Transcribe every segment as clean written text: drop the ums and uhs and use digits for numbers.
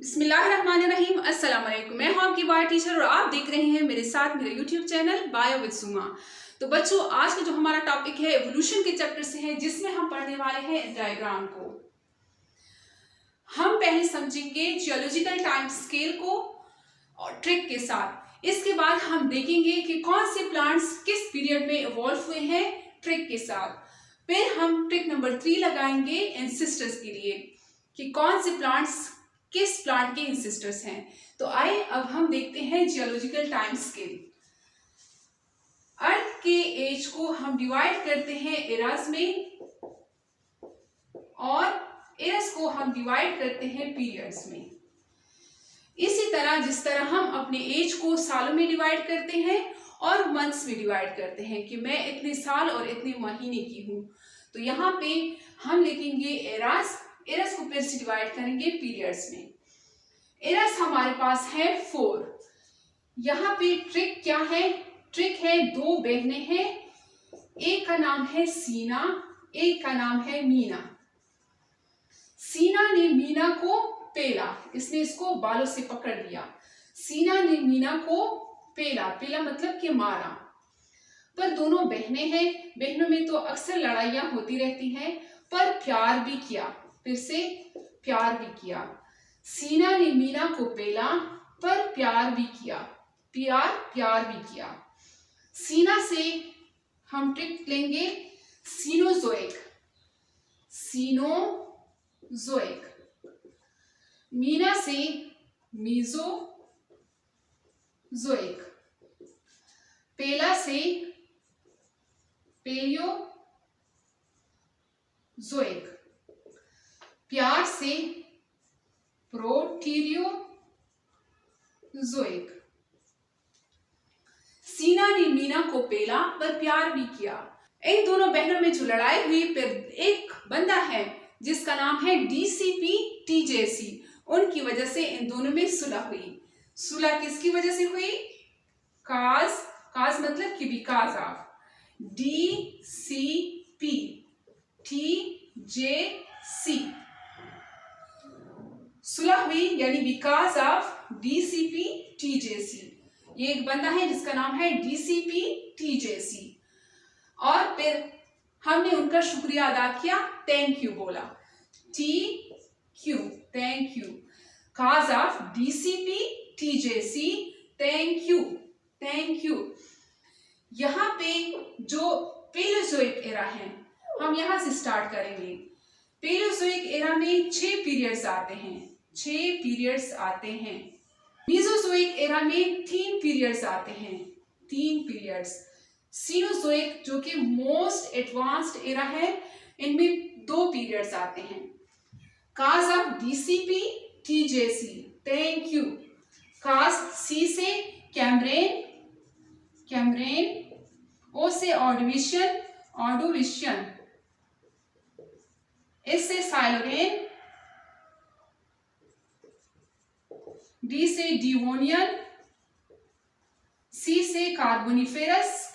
बिस्मिल्लाहिर्रहमानिर्रहीम। अस्सलाम वालेकुम। मैं हूं आपकी बायो टीचर और आप देख रहे हैं मेरे साथ मेरा यूट्यूब चैनल बायो विद सुमा। तो बच्चों, आज का जो हमारा टॉपिक है एवोल्यूशन के चैप्टर से है, जिसमें हम पढ़ने वाले हैं डायग्राम को। हम पहले समझेंगे जियोलॉजिकल टाइम स्केल को और ट्रिक के साथ। इसके बाद हम देखेंगे कि कौन से प्लांट्स किस पीरियड में इवॉल्व हुए हैं ट्रिक के साथ। फिर हम ट्रिक नंबर 3 लगाएंगे एंसेस्टर्स के लिए कि कौन से प्लांट्स किस प्लांट के एंसेस्टर्स हैं। तो आइए अब हम देखते हैं जियोलॉजिकल टाइम स्केल। अर्थ के एज को हम डिवाइड करते हैं एरास में और एरास को हम डिवाइड करते हैं पीरियड्स में। इसी तरह जिस तरह हम अपने एज को सालों में डिवाइड करते हैं और मंथ्स में डिवाइड करते हैं कि मैं इतने साल और इतने महीने की हूं, तो यहाँ पे हम लिखेंगे एरास को फिर से डिवाइड करेंगे पीरियड्स में। एरास हमारे पास है 4। यहाँ पे ट्रिक क्या है? ट्रिक है 2 बहनें हैं, एक का नाम है सीना, एक का नाम है मीना। सीना ने मीना को पेला, इसने इसको बालों से पकड़ लिया। सीना ने मीना को पेला मतलब कि मारा। पर दोनों बहनें हैं, बहनों में तो अक्सर लड़ाइयां होती रहती हैं, पर प्यार भी किया, फिर से प्यार भी किया। सीना ने मीना को पेला पर प्यार भी किया, प्यार भी किया। सीना से हम ट्रिक लेंगे सीनोजोइक, मीना से मीजोजोइक, पेला से पेलियोजोइक, प्यार से प्रोटीरियोजोइक। सीना ने मीना को पेला पर प्यार भी किया। इन दोनों बहनों में जो लड़ाई हुई, फिर एक बंदा है जिसका नाम है डीसीपी टीजेसी, उनकी वजह से इन दोनों में सुलह हुई। सुलह किसकी वजह से हुई? काज मतलब कि बिकॉज ऑफ। डीसीपी टीजेसी सुलह हुई यानी बिकॉज ऑफ डीसीपी टीजेसी। ये एक बंदा है जिसका नाम है डीसीपी टीजेसी, और फिर हमने उनका शुक्रिया अदा किया, थैंक यू बोला, thank you, cause of DCP TJC, thank you. यहाँ पे जो पेलियोजोइक एरा है, हम यहाँ से स्टार्ट करेंगे। पेलियोजोइक एरा में 6 पीरियड्स आते हैं। मीजोजोइक एरा में 3 पीरियड्स आते हैं, 3 पीरियड्स। सीनोजोइक जो कि मोस्ट एडवांस्ड एरा है, इनमें 2 पीरियड्स आते हैं। Cause of DCP TJC, thank you. Cause C से कैम्ब्रेन, ओ से ऑर्डोविशियन, एस से साइलोरेन, डी से डिवोनियन, सी से कार्बोनिफेरस,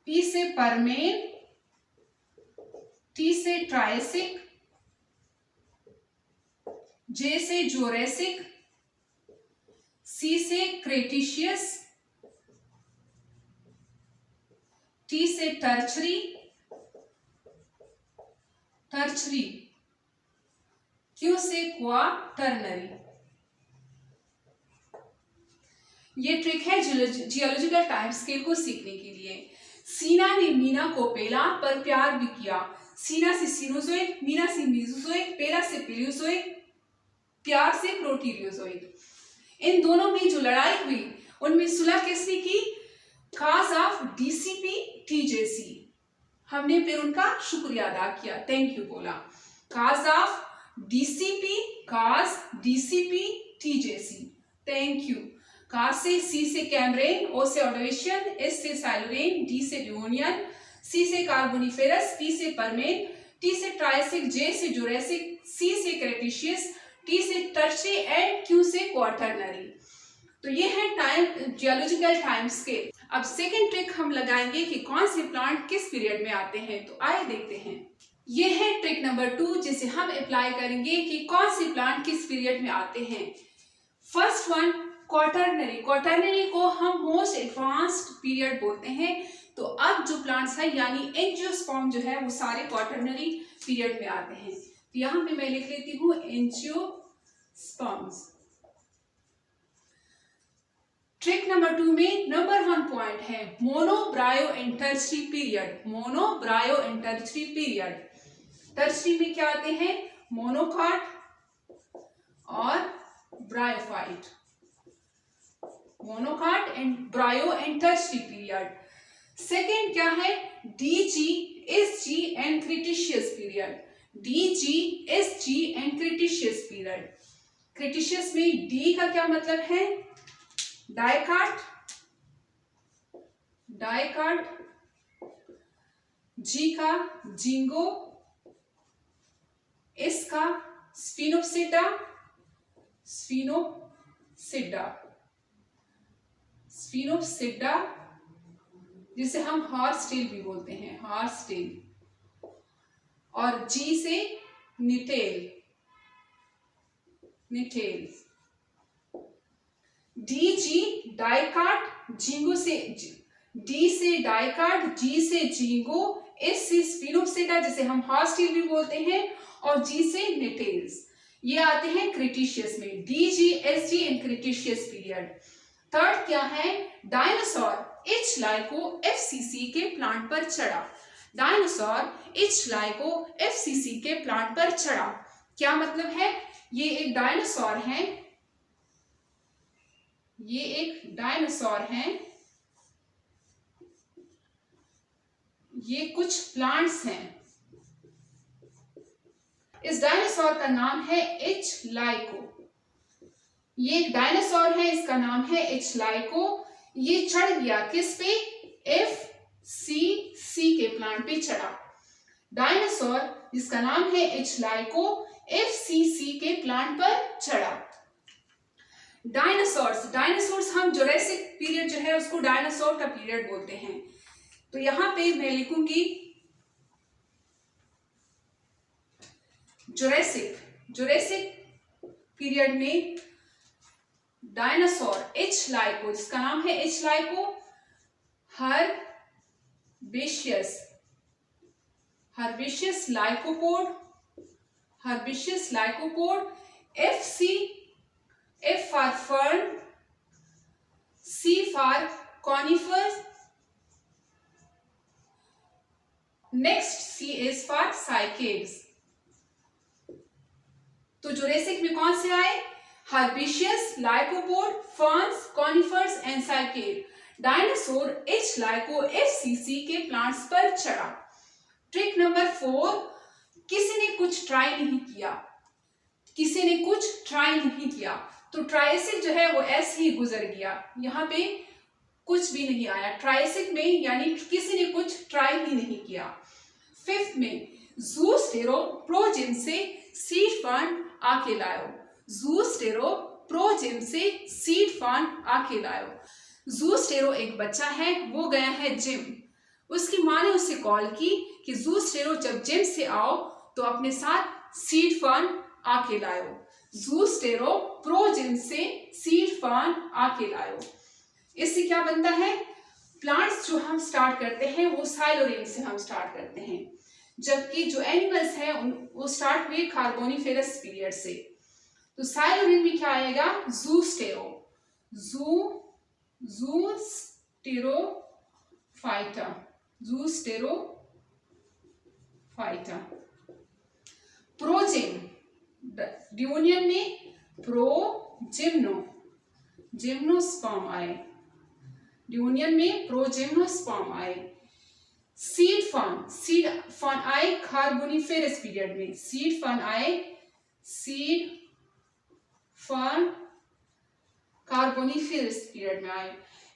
पी से परमेन, टी से ट्रायसिक, जे से जोरेसिक, सी से क्रेटिशियस, टी से टर्चरी, क्यू से क्वाटरनरी। ये ट्रिक है जियोलॉजिकल टाइम स्केल को सीखने के लिए। सीना ने मीना को पेला पर प्यार भी किया। सीना से सीनोजोइक, मीना से मीजोजोइक, पेला से पेलियोजोइक, प्यार से प्रोटीरियोजोइक। इन दोनों में जो लड़ाई हुई, उनमें सुलह किसने की? Cause of DCP TJC. हमने फिर उनका शुक्रिया अदा किया, थैंक यू बोला। Cause of DCP TJC, thank you. Cause से सी से कैम्ब्रेन, ओ से ऑर्डोविशियन, एस से साइलोरेन, डी से डिवोनियन, सी से कार्बोनिफेरस, पी से परमेन, टी से ट्रायसिक, जे से जोरेसिक, सी से क्रेटिशियस, टी से टर्चरी एंड क्यू से क्वाटरनरी। तो ये है जियोलॉजिकल टाइम स्केल। अब सेकेंड ट्रिक हम लगाएंगे कि कौन से प्लांट किस पीरियड में आते हैं। तो आइए देखते हैं। ये है ट्रिक नंबर 2 जिसे हम अप्लाई करेंगे कि कौन से प्लांट किस पीरियड में आते हैं। First one quaternary. क्वाटरनरी को हम मोस्ट एडवांस्ड पीरियड बोलते हैं। तो अब जो प्लांट्स है यानी एंजियोस्पर्म जो है वो सारे क्वाटरनरी पीरियड में आते हैं। तो यहाँ पे मैं लिख लेती हूँ एंजियोस्पर्म्स। ट्रिक नंबर 2 में नंबर 1 पॉइंट है monobryo and tertiary period. Monobryo and tertiary period. Tertiary में क्या आते हैं? मोनोकाट और bryophyte. Monocot and bryo and tertiary period. Second क्या है? DG, SG and cretaceous period. DG, SG and cretaceous period. Cretaceous में D का क्या मतलब है? Dicot, dicot. जी का जिंगो, एस का स्फिनोप्सिडा, स्फिनोप्सिडा, स्फिनोप्सिडा जिसे हम हॉर्स टेल भी बोलते हैं, हॉर्स टेल। और जी से निटेल, निटेल। डी जी डाइकाट, जिंगो से डी से डाइकाट, जी से जिंगो, एस से स्फिनोप्सिडा जिसे हम हॉर्स टेल भी बोलते हैं और जी से निटेल्स। ये आते हैं क्रिटिशियस में। D G, S G and cretaceous period. Third क्या है? डायनासोर एच लाइको एफसीसी के प्लांट पर चढ़ा। डायनासोर एच लाइको एफसीसी के प्लांट पर चढ़ा। क्या मतलब है? ये एक डायनासोर है, ये एक डायनासोर है, ये कुछ प्लांट्स हैं। इस डायनासोर का नाम है एच लाइको। ये एक डायनासोर है, इसका नाम है एच लाइको। ये चढ़ गया किस पे? एफ सी सी के प्लांट पे चढ़ा। डायनासोर जिसका नाम है एच लाइको एफ सी सी के प्लांट पर चढ़ा। डायनासोर्स, डायनासोर्स हम जुरासिक पीरियड जो है उसको डायनासोर का पीरियड बोलते हैं। तो यहां पे मैं लिखूंगी जुरासिक। जुरासिक पीरियड में डायनासोर एच लाइको जिसका नाम है H lyco, herbaceous, herbaceous lycopod, herbaceous lycopod. F C, F for fern, C for conifers, next C is for cycads। तो जुरेसिक में कौन से आए? Herbaceous, lycopod, ferns, conifers and cycad. Dinosaur H lyco FCC के plants पर चढ़ा। Trick number 4, किसी ने कुछ ट्राई नहीं किया। किसी ने कुछ ट्राई नहीं किया तो ट्राइसिक जो है वो ऐसे ही गुजर गया, यहाँ पे कुछ भी नहीं आया ट्राइसिक में, यानी किसी ने कुछ ट्राई ही नहीं किया। फिफ्थ में ज़ूस्टेरोप्रोजिम से सीड फंड आके लायो। ज़ूस्टेरोप्रोजिम से सीड फंड आके लायो। ज़ूस्टेरो एक बच्चा है, वो गया है जिम। उसकी माँ ने उसे कॉल की कि ज़ूस्टेरो जब जिम से आओ तो अपने साथ सीड फंड आके लायो। ज़ूस्टेरोप्रोजिम से सीड फंड आके लायो। इससे क्या बनता है? प्लांट्स जो हम स्टार्ट करते हैं वो साइलोरेन से हम स्टार्ट करते हैं, जबकि जो एनिमल्स हैं वो स्टार्ट हुए कार्बोनिफेरस पीरियड से। तो साइलोरेन में क्या आएगा? ज़ूस्टेरो, ज़ूस्टेरोफाइटा, ज़ूस्टेरोफाइटा। प्रोजिम, ड्यूनियन में प्रोजिम्नो, जिम्नोस्पर्म आए। ड्यूनियन में प्रोजिम्नोस्पर्म आए। सीड फन, सीड फन आए कार्बोनिफेरस पीरियड में। सीड फन आए, सीड फन कार्बोनिफेरस पीरियड में आए।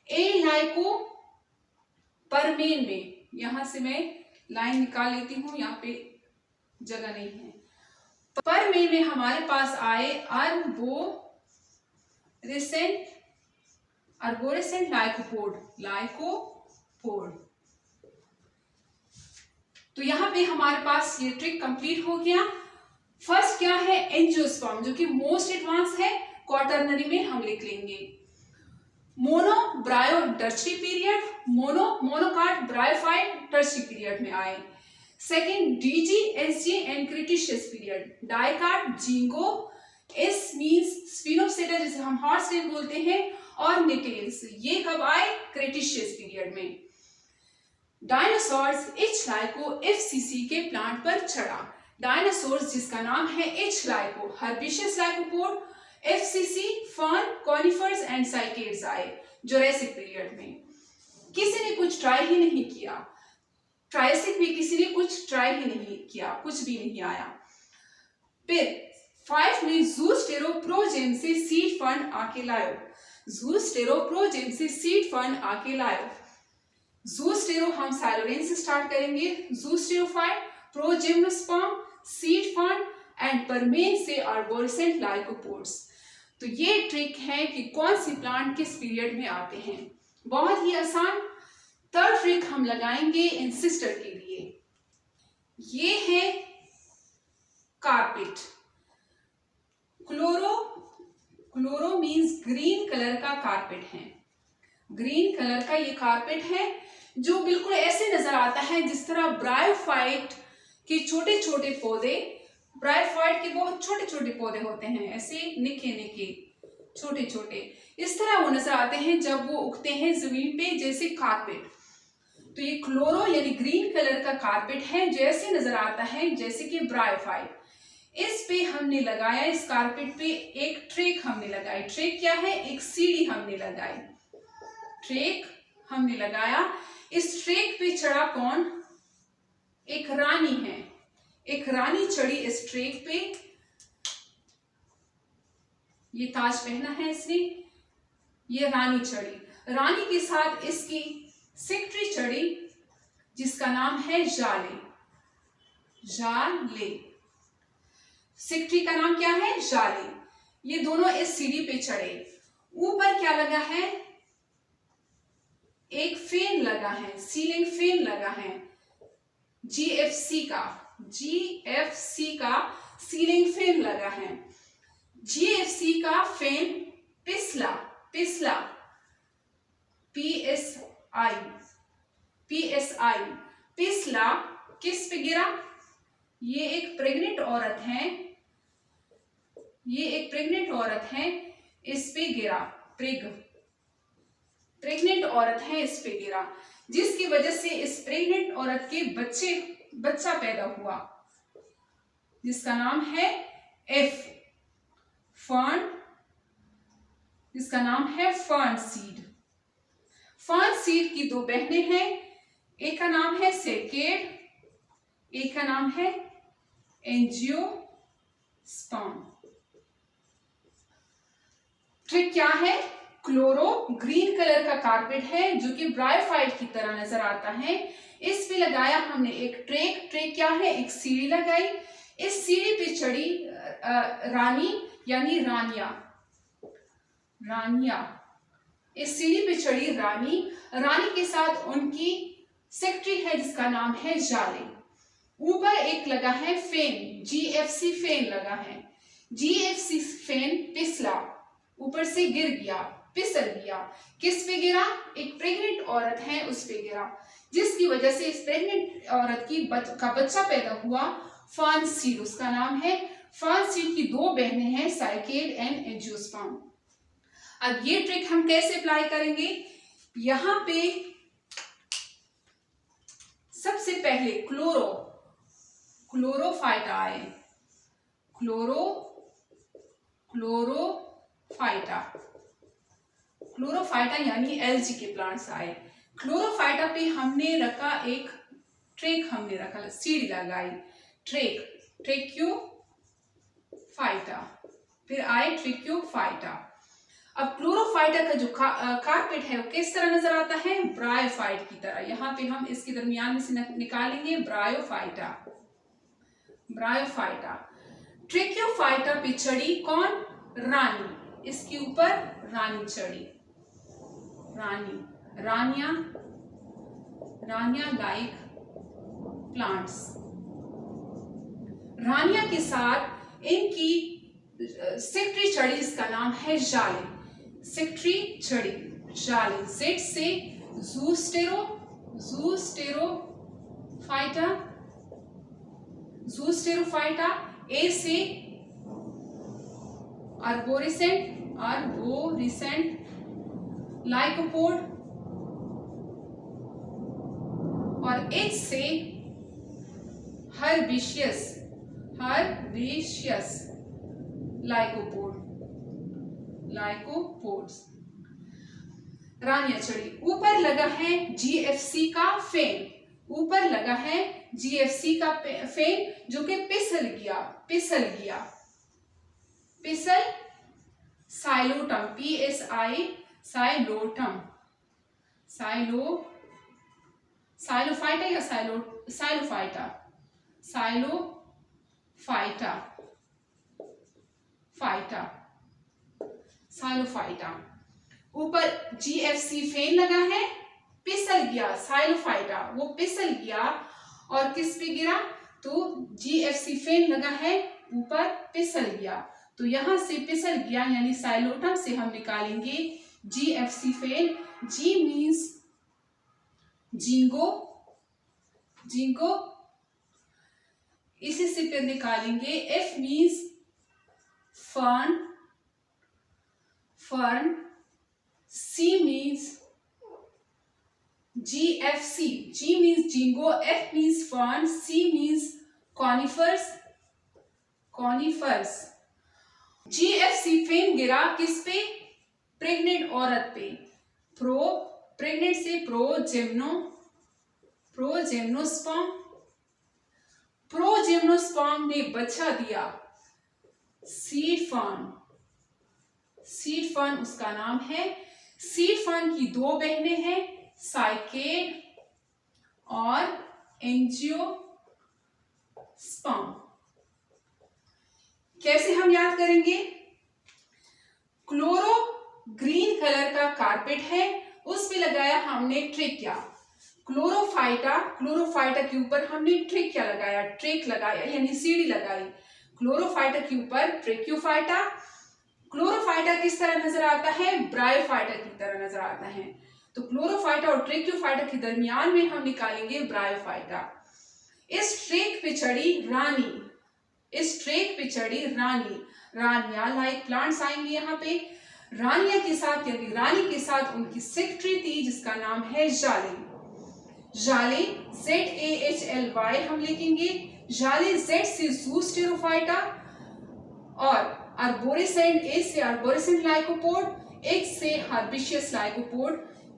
ए लाइको परमेन में, यहां से मैं लाइन निकाल लेती हूं, यहाँ पे जगह नहीं है। परमेन में हमारे पास आए अर्बोरेसेंट, अर्बोरेसेंट लाइकोपोड, लाइकोपोड। तो यहाँ पे हमारे पास ये ट्रिक कंप्लीट हो गया। फर्स्ट क्या है, एंजियोस्पर्म, जो कि मोस्ट एडवांस है, क्वाटरनरी में हम लिख लेंगे। Mono bryo tertiary period, monocot bryophyte tertiary period में आए। Second DG SG and cretaceous period, dicot ginkgo, S means sphenopsida जिसे हम हॉर्स टेल बोलते हैं, और निटेल्स, ये कब आए, क्रिटिशियस पीरियड में। डायनासोर्स एच लाइको एफसीसी के प्लांट पर चढ़ा। डायनासोर्स जिसका नाम है H lyco, herbaceous lycopod, FCC fern, conifers and cycads आए जुरासिक पीरियड में। किसी ने कुछ ट्राई ही नहीं किया, ट्रायसिक में किसी ने कुछ ट्राई ही नहीं किया, कुछ भी नहीं आया। फिर 5 में ज़ूस्टेरोप्रोजेम से सीड फंड आके लायो, ज़ूस्टेरोप्रोजेम से सीड फंड आके लायो। ज़ूस्टेरो हम साइलोरेन से स्टार्ट करेंगे, ज़ूस्टेरोफाइट, प्रोजिम्नोस्पर्म, सीड फंड एंड परमेन से आर्बोरेसेंट लाइकोपोड्स। तो ये ट्रिक है कि कौन सी प्लांट किस पीरियड में आते हैं, बहुत ही आसान। थर्ड ट्रिक हम लगाएंगे इंसिस्टर के लिए, ये है carpet. Chloro means green colour का कारपेट है, ग्रीन कलर का ये कारपेट है जो बिल्कुल ऐसे नजर आता है जिस तरह ब्रायोफाइट के छोटे छोटे पौधे, ब्रायोफाइट के बहुत छोटे छोटे पौधे होते हैं, ऐसे निके निके छोटे छोटे, इस तरह वो नजर आते हैं जब वो उगते हैं जमीन पे, जैसे कारपेट। तो ये क्लोरो यानी ग्रीन कलर का कारपेट है, जैसे नजर आता है जैसे कि ब्रायोफाइट। इस पे हमने लगाया, इस कारपेट पे एक ट्रेक हमने लगाई। ट्रेक क्या है, एक सीढ़ी हमने लगाई, ट्रेक हमने लगाया। इस ट्रेक पे चढ़ा कौन, एक रानी है, एक रानी चढ़ी इस ट्रेक पे, ये ताज पहना है इसने, ये रानी चढ़ी। रानी के साथ इसकी सेक्रेटरी चढ़ी जिसका नाम है जाले, जाले, सेक्रेटरी का नाम क्या है, जाले। ये दोनों इस सीढ़ी पे चढ़े। ऊपर क्या लगा है, एक फैन लगा है, सीलिंग फैन लगा है, जीएफसी का सीलिंग फैन लगा है। जीएफसी का फैन पिसला पीएसआई पिसला किस पे गिरा, ये एक प्रेग्नेंट औरत है, ये एक प्रेग्नेंट औरत है, इस पे गिरा, प्रेग्नेंट औरत है, इस पे गिरा, जिसकी वजह से इस प्रेग्नेंट औरत के बच्चा पैदा हुआ जिसका नाम है एफ फर्न, जिसका नाम है फर्न सीड। फर्न सीड की दो बहनें हैं, एक का नाम है सेकेड, एक का नाम है एंजियोस्पर्म। ट्रिक क्या है, क्लोरो ग्रीन कलर का कारपेट है जो कि ब्रायोफाइट की तरह नजर आता है, इस पे लगाया हमने एक ट्रेक क्या है, एक सीढ़ी लगाई, इस सीढ़ी पे चढ़ी रानी यानी रानिया, इस सीढ़ी पे चढ़ी रानी के साथ उनकी सेक्रेटरी है जिसका नाम है जाले। ऊपर एक लगा है फेन, जीएफसी फेन लगा है, जीएफसी फेन पिसला, ऊपर से गिर गया, फिसल गया, किस पे गिरा, एक प्रेग्नेंट औरत है उस पे गिरा, जिसकी वजह से इस प्रेग्नेंट औरत का बच्चा पैदा हुआ, फर्न सीड उसका नाम है। फर्न सीड की दो बहनें हैं, साइकेड एंड एंजियोस्पर्म। अब ये ट्रिक हम कैसे अप्लाई करेंगे, यहां पे सबसे पहले क्लोरोफाइटा आए, क्लोरोफाइटा यानी एलजी के प्लांट्स आए। क्लोरोफाइटा पे हमने रखा एक ट्रेक, हमने रखा सीढ़ी लगाई, ट्रेक्योफाइटा, फिर आए ट्रेक्योफाइटा। अब क्लोरोफाइटा का जो कारपेट है वो किस तरह नजर आता है, ब्रायोफाइट की तरह। यहाँ पे हम इसके दरमियान में से निकालेंगे ब्रायोफाइटा। ट्रेक्योफाइटा पे चढ़ी कौन, रानी, इसके ऊपर रानी चढ़ी, रानिया लाइक प्लांट्स। रानिया के साथ इनकी सेक्रेटरी छड़ी, इसका नाम है जाले, सेक्रेटरी छड़ी जाले। जेड से ज़ूस्टेरोफाइटा, ए से अर्बोरिसेंट लाइकोपोड, और एच से हर्बिशियस लाइकोपोड्स। रानिया छड़ी। ऊपर लगा है जीएफसी का फेन, ऊपर लगा है जीएफसी का फेन जो कि पिसल गया। साइलोटम, PSI, साइलोफाइटा या साइलोफाइटा। ऊपर जीएफसी फेन लगा है, पिसल गया साइलोफाइटा, वो पिसल गया और किस पे गिरा, तो जीएफसी फेन लगा है ऊपर, पिसल गया, तो यहां से पिसल गया यानी साइलोटम से हम निकालेंगे जीएफसी फेन। जी मीन्स जिंगो, इसी से फिर निकालेंगे। F means fern, C means GFC, G means ginkgo, F means fern, C means conifers। GFC फेन गिरा किस पे, प्रेग्नेंट औरत पे। प्रेग्नेंट से प्रोजेम्नोस्पर्म ने बच्चा दिया, सीड फर्न उसका नाम है। सीड फर्न की दो बहनें हैं, साइकेड और एंजियोस्पर्म। कैसे हम याद करेंगे, क्लोरो ग्रीन कलर का कारपेट है, उस पे लगाया हमने ट्रेकिया। क्लोरोफाइटा के ऊपर हमने ट्रेकिया लगाया, यानी सीढ़ी लगाई। क्लोरोफाइटा के ऊपर ट्रेक्योफाइटा। क्लोरोफाइटा किस तरह नजर आता है, ब्रायोफाइटा की तरह नजर आता है, तो क्लोरोफाइटा और ट्रेक्योफाइटा के दरमियान में हम निकालेंगे ब्रायोफाइटा। इस ट्रेक पे चढ़ी रानिया लाइक प्लांट्स आएंगे यहाँ पे। रानिया के साथ यानी रानी के साथ उनकी सेक्रेटरी थी जिसका नाम है जाले। ZAHLY हम लिखेंगे। जाले Z से ज़ूस्टेरोफाइटा और अर्बोरिसेंट, A से अर्बोरिसेंट लाइकोपोड, H से हर्बिशियस लाइकोपोड।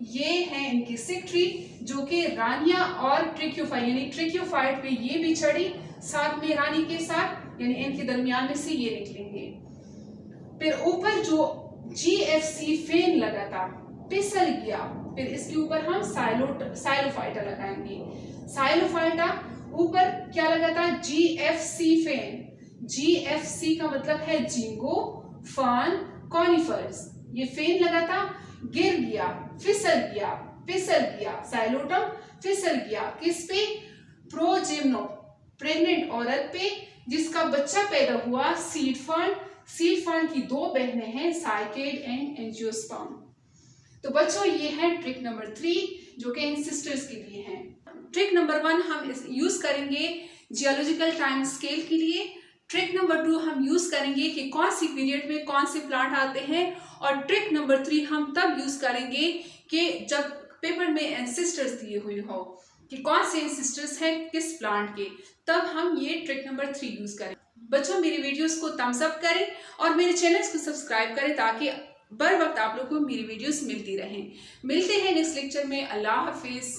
ये हैं इनकी सेक्रेटरी जो कि रानिया और ट्रेक्योफाइट पे ये भी चढ़ी साथ में रानी के साथ, यानी इनके दरमियान में से ये निकलेंगे। फिर ऊपर जो GFC फेन लगा था पिसल गया, फिर इसके ऊपर हम साइलोफाइटा लगाएंगे। साइलोफाइटा ऊपर क्या लगा था, GFC फेन। GFC का मतलब है जिंगो, फर्न, कॉनिफर्स। ये फेन लगा था, गिर गया, फिसल गया, साइलोटम फिसल गया किस पे, प्रोजेम्नो प्रेग्नेंट औरत पे जिसका बच्चा पैदा हुआ, सीड फर्न की दो बहनें हैं, साइकेड एंड एंजियोस्पर्म। तो बच्चों ये है ट्रिक नंबर 3 जो कि एंसेस्टर्स के लिए है। ट्रिक नंबर 1 हम यूज करेंगे जियोलॉजिकल टाइम स्केल के लिए। ट्रिक नंबर 2 हम यूज करेंगे कि कौन सी पीरियड में कौन से प्लांट आते हैं, और ट्रिक नंबर 3 हम तब यूज करेंगे कि जब पेपर में एंसेस्टर्स दिए हुए हो कि कौन से एंसेस्टर्स हैं किस प्लांट के, तब हम ये ट्रिक नंबर 3 यूज करें। बच्चों मेरी वीडियोस को थम्स अप करें और मेरे चैनल्स को सब्सक्राइब करें ताकि बर वक्त आप लोगों को मेरी वीडियोस मिलती रहें। मिलते हैं नेक्स्ट लेक्चर में। अल्लाह हाफिज।